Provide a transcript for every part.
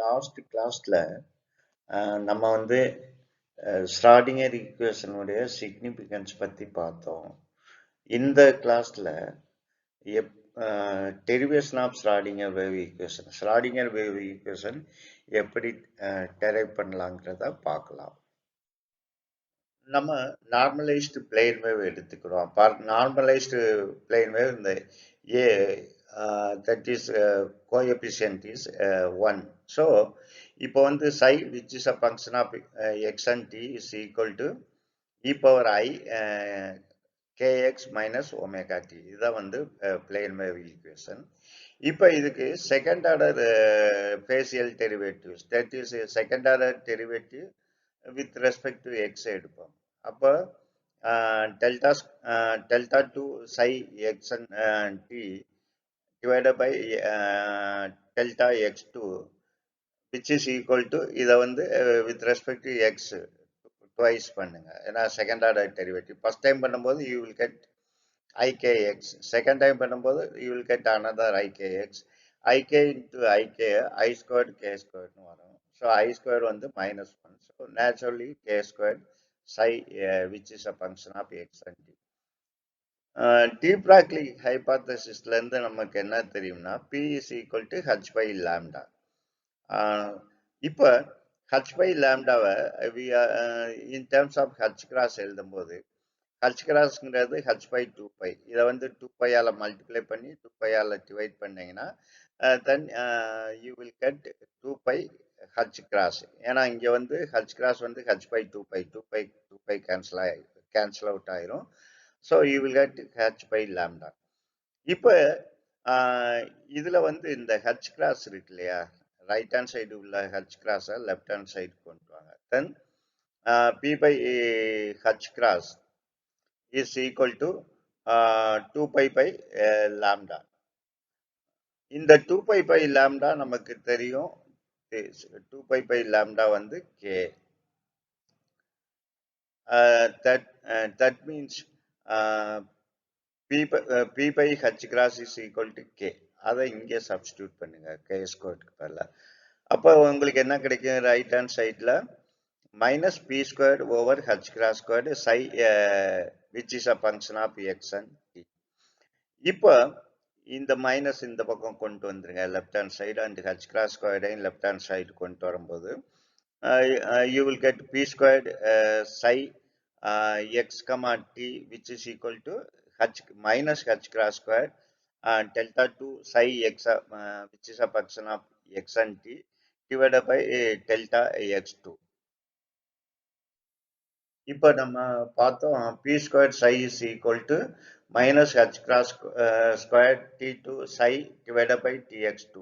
Last கிளாஸ்ல நம்ம வந்து ஸ்ராடிங்கர் ஈக்குவேஷனுடைய சிக்னிஃபிகன்ஸ் பத்தி பார்த்தோம். இந்த கிளாஸ்ல derivation of Schrodinger wave equation Schrodinger wave equation எப்படி டெரைவ் பண்ணலாங்கிறத பார்க்கலாம். நம்ம நார்மலைஸ்டு பிளேன் வேவ் எடுத்துக்கிறோம். நார்மலைஸ்டு பிளேன் வேவ் இந்த a that is coefficient is 1. So இப்போ வந்து psi which is a function of x and t is equal to e power I kx minus omega t. இதுதான் வந்து plane wave equation. இப்போ இதுக்கு second order facial derivatives, that is second order derivative with respect to x எடுப்போம். அப்போ delta 2 psi x and t divided by delta x2 which is equal to இதை வந்து with respect to x twice பண்ணுங்க. ஏன்னா second order derivative first time பண்ணும்போது you will get ikx, second time பண்ணும்போது you will get another ikx, ik into ik I squared k squared வரும். So I squared வந்து minus 1. So naturally k squared psi which is a function of x and t. Dirac hypothesisல இருந்து நமக்கு என்ன தெரியும்னா p is equal to h by lambda. இப்போ h by lambdaவை in terms of h cross எழுதும்போது h crossங்கிறது h by 2pi, இதை வந்து 2piயால multiply பண்ணி 2piயால divide பண்ணீங்கன்னா then you will get 2pi h cross. ஏன்னா இங்க வந்து h cross வந்து h by 2pi cancel out ஆயிரும். So you will get h by lambda. இப்போ இதுல வந்து இந்த h cross இருக்கு இல்லையா, ரைட் ஹேண்ட் சைடு உள்ள h cross left hand side கொண்டு வாங்க. தென் p by h cross is equal to 2pi by lambda. இந்த 2pi by lambda நமக்கு தெரியும், 2pi by lambda வந்து k. That means p by h cross is equal to k. அதை இங்கே substitute பண்ணுங்க k ஸ்கொயருக்கு பதிலா. அப்போ உங்களுக்கு என்ன கிடைக்கும், ரைட் ஹேண்ட் சைடில் minus p squared over h cross squared psi which is a function of x and t. இப்போ இந்த மைனஸ் இந்த பக்கம் கொண்டு வந்துருங்க left hand side, and h cross squared left hand side கொண்டு வரும்போது you will get p squared psi x comma t which is equal to h minus h cross squared delta 2 psi x which is a function of x and t divided by delta x2. இப்போ நம்ம பார்த்தோம் p squared psi is equal to minus h cross squared t2 psi divided by tx2.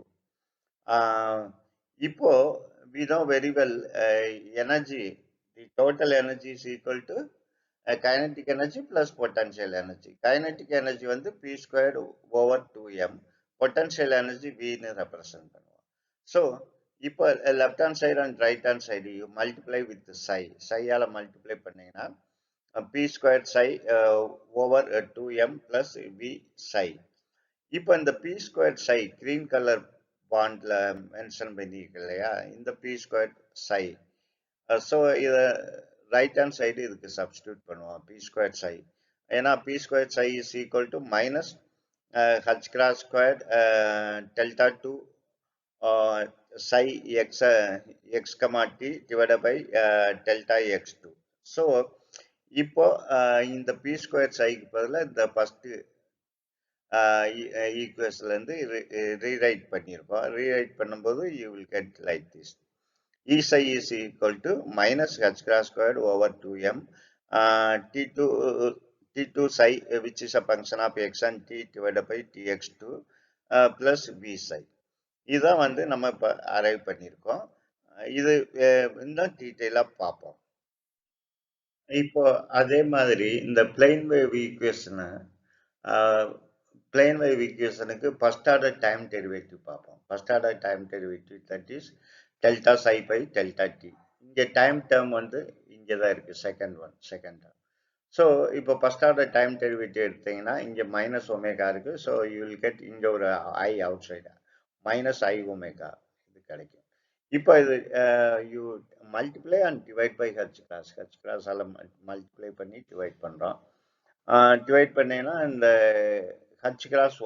இப்போ we know very well energy, the total energy is equal to kinetic energy plus potential energy. Kinetic energy வந்து p squared over 2m, potential energy v ன்னு represent பண்ணுவோம். So இப்போ left hand side and right hand side you multiply with psi, psiயால multiply பண்ணீங்கன்னா p squared psi over 2m plus v psi. இப்போ இந்த p squared psi green color பாண்ட்ல mention பண்ணிருக்கு இல்லையா, இந்த p squared psi. ஸோ இதை ரைட் ஹேண்ட் சைடு இதுக்கு சப்ஸ்டியூட் பண்ணுவோம் p squared psi. ஏன்னா p squared psi is equal to minus h cross squared delta 2 psi x comma t divided by delta x2. So இப்போ இந்த p squared psiக்கு பதிலாக இந்த first ஈக்குவேஷன்ல இருந்து rewrite பண்ணியிருக்கோம். Rewrite பண்ணும்போது you will get like this. E psi is equal to minus h cross squared over 2m t2 psi which is a function of x and t divided by tx2 plus v psi. இதுதான் வந்து நம்ம இப்போ arrive பண்ணியிருக்கோம். இது இன்னும் டீட்டெயிலாக பார்ப்போம். இப்போ அதே மாதிரி இந்த பிளேன் வேவ் ஈக்குவேஷனை பிளேன் வேவ் ஈக்குவேஷனுக்கு ஃபர்ஸ்ட் ஆர்டர் டைம் டெரிவேட்டிவ் பார்ப்போம். First order time derivative that is delta psi by delta t. இங்கே டைம் டேர்ம் வந்து இங்கே தான் இருக்குது, செகண்ட் டேர்ம். ஸோ இப்போ ஃபர்ஸ்ட் ஆர்டர் டைம் டெரிவேட்டிவ் எடுத்தீங்கன்னா இங்கே மைனஸ் ஒமேகா இருக்குது. ஸோ யூ வில் கெட் இங்கே ஒரு i outside minus i omega இது கிடைக்கும். இப்போ இது you multiply and divide by h cross ஆல multiply பண்ணி divide பண்றோம். டிவைட் பண்ணீங்கன்னா இந்த h cross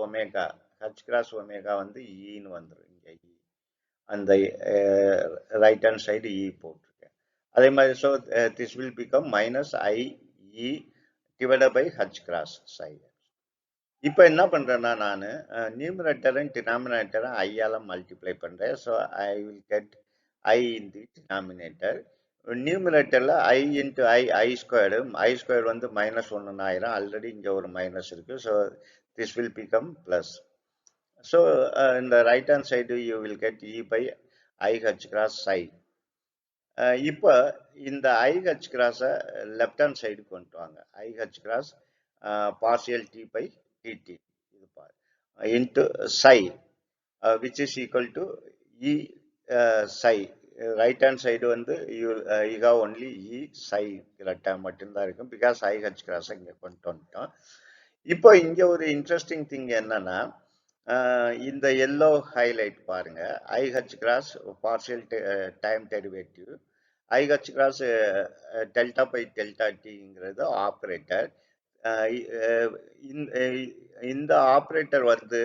ஒமேகா வந்து ஈன்னு வந்துடும். இங்க அந்த ரைட் ஹேண்ட் சைடு இ போட்டிருக்கேன். அதே மாதிரி so this will become minus i e divided by h cross psi. இப்போ என்ன பண்றேன்னா நான் நியூமரேட்டரும் டினாமினேட்டரும் ஐயால மல்டிப்ளை பண்றேன். So I will get i in the denominator. நியூமரேட்டர்ல ஐ இன்ட்டு ஐ ஸ்கொயர்டு வந்து -1 ஆயிரம். ஆல்ரெடி இங்க ஒரு மைனஸ் இருக்கு. So this will become plus. So இந்த right hand side you will get e by i h cross psi. இப்போ இந்த i h கிராஸை லெஃப்ட் ஹேண்ட் சைடு கொண்டு வாங்க. I h cross partial d by DD இது பாரு into psi which is equal to e psi. Right hand side வந்து you have only e psi term மட்டும்தான் இருக்கும். பிகாஸ் ஐஹெச் கிராஸை இங்கே கொண்டு வந்துட்டோம். இப்போ இங்கே ஒரு இன்ட்ரெஸ்டிங் திங் என்னன்னா இந்த எல்லோ ஹைலைட் பாருங்க. I h cross partial time derivative. I h cross delta by delta டிங்கிறது ஆப்ரேட்டர். இந்த ஆப்ரேட்டர் வந்து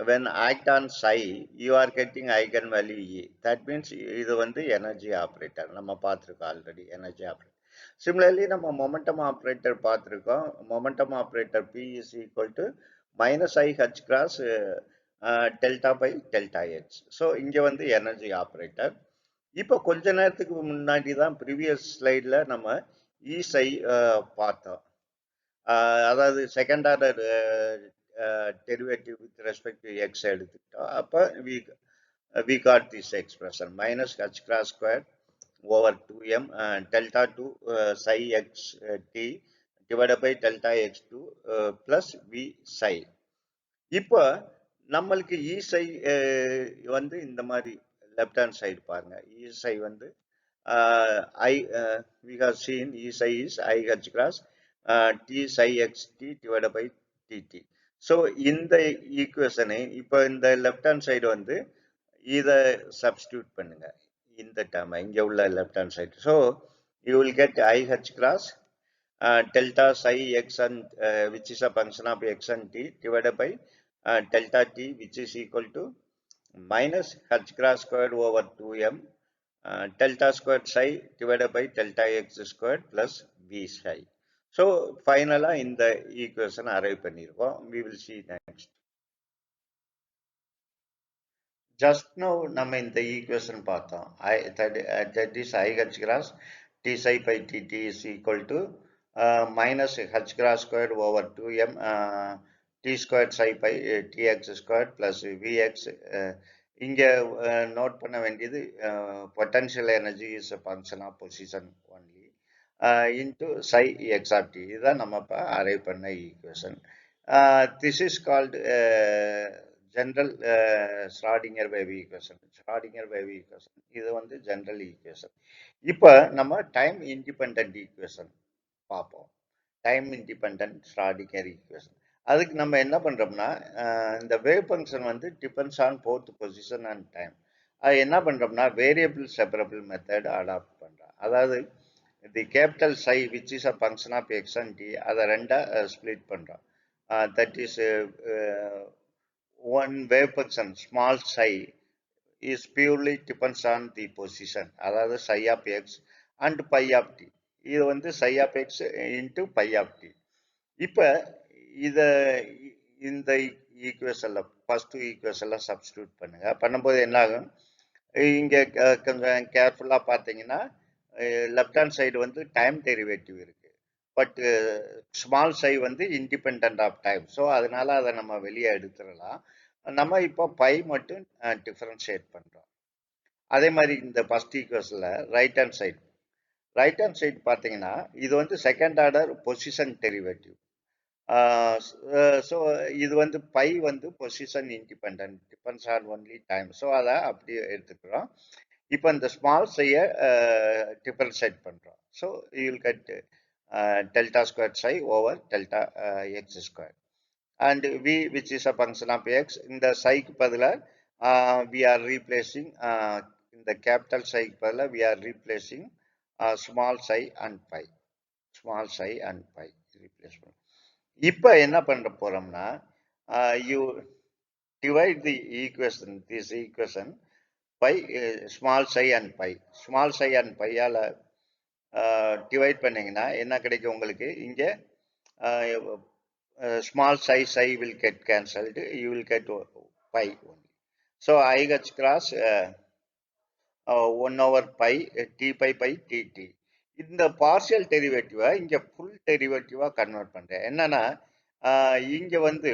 when act on psi you are getting eigenvalue E. That means இது வந்து எனர்ஜி ஆப்ரேட்டர். நம்ம பார்த்துருக்கோம் ஆல்ரெடி எனர்ஜி ஆப்ரேட்டர். சிமிலர்லி நம்ம momentum operator பார்த்துருக்கோம். Momentum operator P is equal to minus I h cross delta by delta X. So இங்கே வந்து energy operator. இப்போ கொஞ்ச நேரத்துக்கு முன்னாடி தான் ப்ரீவியஸ் ஸ்லைடில் நம்ம இசை பார்த்தோம். அதாவது second order derivative with respect to X எடுத்துக்கிட்டோம். அப்போ we got this expression minus h cross square over 2m delta 2 psi x t divided by delta x2 plus v psi. இப்போ நம்மளுக்கு இசை வந்து இந்த மாதிரி லெஃப்ட் ஹேண்ட் சைடு பாருங்க. இசை வந்து I we have seen E psi is I h cross T psi x t divided by dt. So இந்த ஈக்குவேஷனை இப்போ இந்த லெஃப்ட் ஹேண்ட் சைடு வந்து இதை சப்ஸ்டியூட் பண்ணுங்க. இந்த டேர்ம் இங்கே உள்ள left hand side. So you will get I h cross delta psi x and which is a function of x and t divided by delta t which is equal to minus h cross squared over 2m delta squared psi divided by delta x squared plus v psi. So finally இந்த equation arrive பண்ணிருக்கோம். We will see next. Just now நம்ம இந்த equation பார்த்தோம். That is I h cross t psi by dt is equal to minus h cross squared over 2m t squared psi by tx squared plus vx. இங்க note பண்ண வேண்டியது potential energy is a function of position only into psi x of t. இதுதான் நம்ம இப்போ arrive பண்ண equation. This is called general Schrodinger wave equation. Schrodinger wave equation இது வந்து general equation. இப்போ நம்ம டைம் இண்டிபெண்டன்ட் ஈக்குவேஷன் பார்ப்போம். டைம் இண்டிபெண்டன்ட் Schrodinger ஈக்குவேஷன். அதுக்கு நம்ம என்ன பண்றோம்னா இந்த வேவ் ஃபங்க்ஷன் வந்து depends on both position and time. அது என்ன பண்றோம்னா வேரியபிள் செப்பரபிள் மெத்தட் அடாப்ட் பண்றோம். அதாவது the capital psi which is a function of X and T அதை ரெண்டா ஸ்பிளிட் பண்றோம். That is one wave function small psi is purely depends on the position. அதாவது psi of x and pi of t. இது வந்து psi of x into pi of t. இப்போ இதை இந்த ஈக்குவேஷன்ல first ஈக்குவேஷன்ல substitute பண்ணுங்க. பண்ணும்போது என்ன ஆகும், இங்கே கொஞ்சம் கேர்ஃபுல்லாக பார்த்தீங்கன்னா லெஃப்ட் ஹேண்ட் சைடு வந்து டைம் டெரிவேட்டிவ் இருக்கு. பட் ஸ்மால் சை வந்து இண்டிபெண்ட் ஆஃப் டைம். ஸோ அதனால அதை நம்ம வெளியே எடுத்துடலாம். நம்ம இப்போ பை மட்டும் டிஃபரன்ஷியேட் பண்ணுறோம். அதே மாதிரி இந்த ஃபர்ஸ்ட் ஈக்குவேஷன்ல ரைட் ஹேண்ட் சைடு பார்த்தீங்கன்னா இது வந்து second order position derivative. So இது வந்து பை வந்து position independent depends on only time. So அதை அப்படியே எடுத்துக்கிறோம். இப்போ இந்த ஸ்மால் சைய டிஃபரன்ஷியேட் பண்ணுறோம். So you will get delta square psi over delta X square and V which is a function of X. இந்த சைக்கு பதிலாக வி ஆர் ரீப்ளேசிங் இந்த capital psi பதிலா we are replacing small psi and pi. Small psi and pi replace பண்ணோம். இப்போ என்ன பண்ண போறோம்னா you divide the equation, this equation by small psi and pi. Small psi and pi ஆல divide பண்ணீங்கன்னா என்ன கிடைக்கும் உங்களுக்கு இங்க small psi will get cancelled, you will get pi only. So IH cross 1 over pi t pi by dt. இந்த partial டெரிவேட்டிவா இங்க full டெரிவேட்டிவா convert பண்றேன். என்னன்னா இங்க வந்து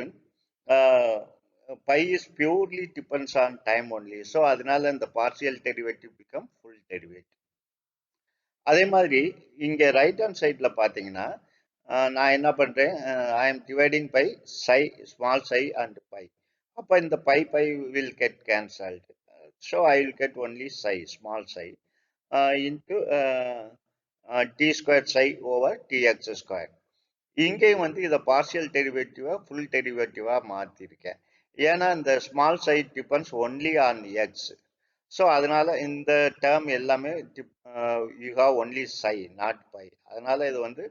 pi is purely depends on time only. So அதனால இந்த partial derivative become full derivative. அதே மாதிரி இங்க ரைட் ஹேண்ட் சைட்ல பாத்தீங்கன்னா நான் என்ன பண்றேன், I am dividing by psi, small psi and phi. அப்ப இந்த phi phi will get cancelled. So I will get only psi, small psi into D square psi over DX square. இங்கேயும் வந்து இதை பார்ஷியல் டெரிவேட்டிவா ஃபுல் டெரிவேட்டிவா மாத்திருக்கேன். ஏன்னா இந்த small psi depends only on x. So அதனால இந்த டேர்ம் எல்லாமே you have only psi not phi. அதனால இது வந்து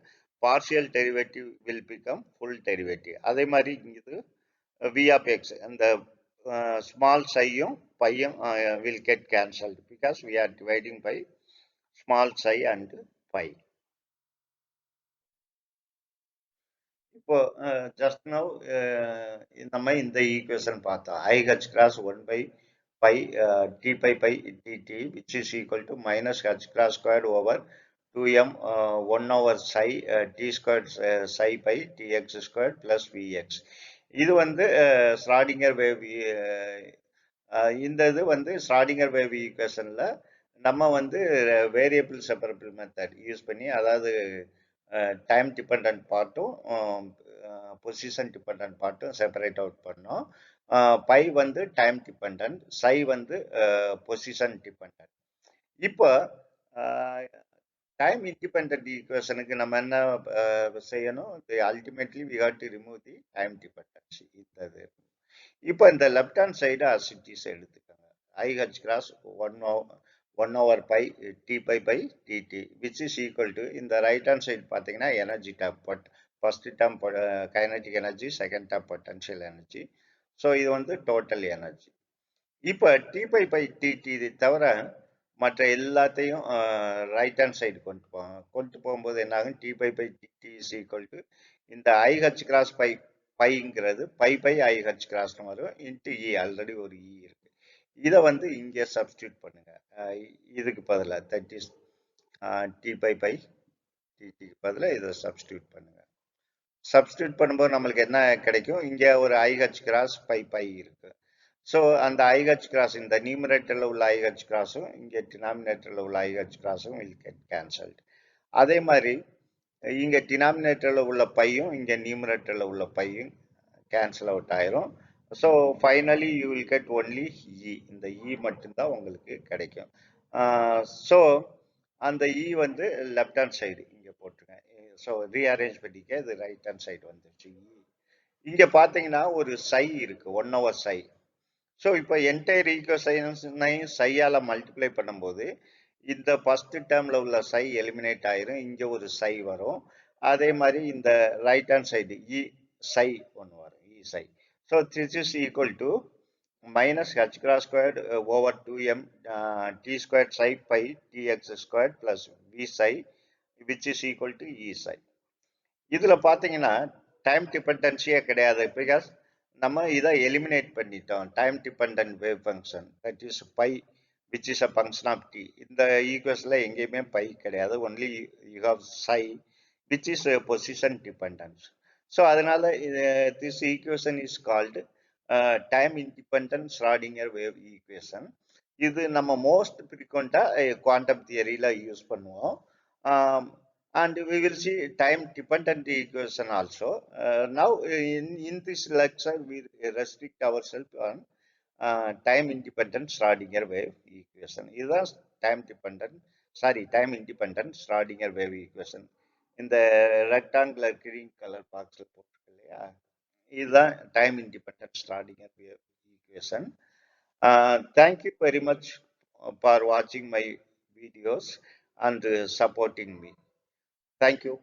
partial derivative will become full derivative. அதே மாதிரி இது வி ஆஃப் எக்ஸ் அந்த ஸ்மால் சையும் பையும் will get cancelled because we are dividing by small psi and phi. இப்போ ஜஸ்ட் நவ் நம்ம இந்த ஈக்குவேஷன் பார்த்தோம். IH cross 1 by pi t pi by dt which is equal to minus h cross squared over 2m 1 over psi t squared psi by tx squared plus vx. இது வந்து ஸ்ராடிங்கர் wave. இந்த இது வந்து ஸ்ராடிங்கர் wave ஈக்குவேஷன்ல நம்ம வந்து variable separable method use பண்ணி, அதாவது time dependent பார்ட்டும் பொசிஷன் டிபெண்டன்ட் பார்ட்டும் செப்பரேட் அவுட் பண்ணோம். பை வந்து டைம் டிபெண்டன்ட், சை வந்து பொசிஷன் டிபெண்டன்ட். இப்போ டைம் இண்டிபெண்டன்ட் ஈக்குவேஷனுக்கு நம்ம என்ன செய்யணும், ultimately we have to remove the time dependency. இந்த இப்போ இந்த லெஃப்ட் ஹேண்ட் சைடு அசிட்டிஸ் எடுத்துக்கோங்க. IH cross 1 over pi t pi by dt which is equal to, இந்த ரைட் ஹேண்ட் சைடு பார்த்தீங்கன்னா energy term, first term kinetic energy, second term potential energy. So இது வந்து total energy. இப்போ D phi by DD இது தவிர மற்ற எல்லாத்தையும் right hand side கொண்டு போகும்போது என்ன ஆகும், d phi by d t is equal to இந்த IH cross பை பைங்கிறது பை பை IH கிராஸ்னு வரும் இன்ட்டு இ. ஆல்ரெடி ஒரு இ இருக்கு. இதை வந்து இங்கே சப்ஸ்டியூட் பண்ணுங்க. இதுக்கு பதிலாக that is d phi by டிடிக்கு பதிலாக இதை சப்ஸ்டியூட் பண்ணுங்க. சப்ஸ்டியூட் பண்ணும்போது நம்மளுக்கு என்ன கிடைக்கும், இங்கே ஒரு IH கிராஸ் பை பை இருக்கு. ஸோ அந்த IH கிராஸ் இந்த நியூமரேட்டரில் உள்ள IH கிராஸும் இங்கே டினாமினேட்டரில் உள்ள IH கிராஸும் வில் கெட் கேன்சல்டு. அதே மாதிரி இங்கே டினாமினேட்டரில் உள்ள பையும் இங்கே நியூமரேட்டரில் உள்ள பையும் கேன்சல் அவுட் ஆயிரும். So finally you will get only e. இந்த இ மட்டும்தான் உங்களுக்கு கிடைக்கும். ஸோ அந்த இ வந்து லெஃப்ட் ஹேண்ட் சைடு இங்கே போட்டுருங்க. ஸோ ரீஅரேஞ்ச் பண்ணிக்க, இது ரைட் ஹேண்ட் சைடு வந்துருச்சு. இங்கே பார்த்தீங்கன்னா ஒரு சை இருக்கு, 1 over சை. ஸோ இப்போ என்டையர் ஈக்குவேஷனையும் சையால் மல்டிப்ளை பண்ணும்போது இந்த ஃபர்ஸ்ட் டேர்மில் உள்ள சை எலிமினேட் ஆயிரும், இங்கே ஒரு சை வரும். அதே மாதிரி இந்த right hand side e psi ஒன்று வரும், e psi. So this is equal to minus h cross squared over 2m t squared psi pi tx squared plus v psi which is equal to e psi. இதில் பார்த்தீங்கன்னா time டிபெண்டன்சியே கிடையாது, because நம்ம இதை eliminate பண்ணிட்டோம். Time dependent wave function that is phi which is a function of t. இந்த ஈக்குவேஷனில் எங்கேயுமே phi கிடையாது, only you have psi which is position dependence. So அதனால this equation is called time independent Schrodinger wave equation. இது நம்ம most ஃப்ரீக்வெண்ட்டாக quantum தியரியில் use பண்ணுவோம். And we will see time dependent equation also. Now in this lecture we restrict ourselves on time independent Schrodinger wave equation. இதுதான் time independent Schrodinger wave equation. இந்த rectangular green color boxல போட்டிருக்கு இல்லையா, இதுதான் time independent Schrodinger wave equation. Thank you very much for watching my videos and supporting me. Thank you.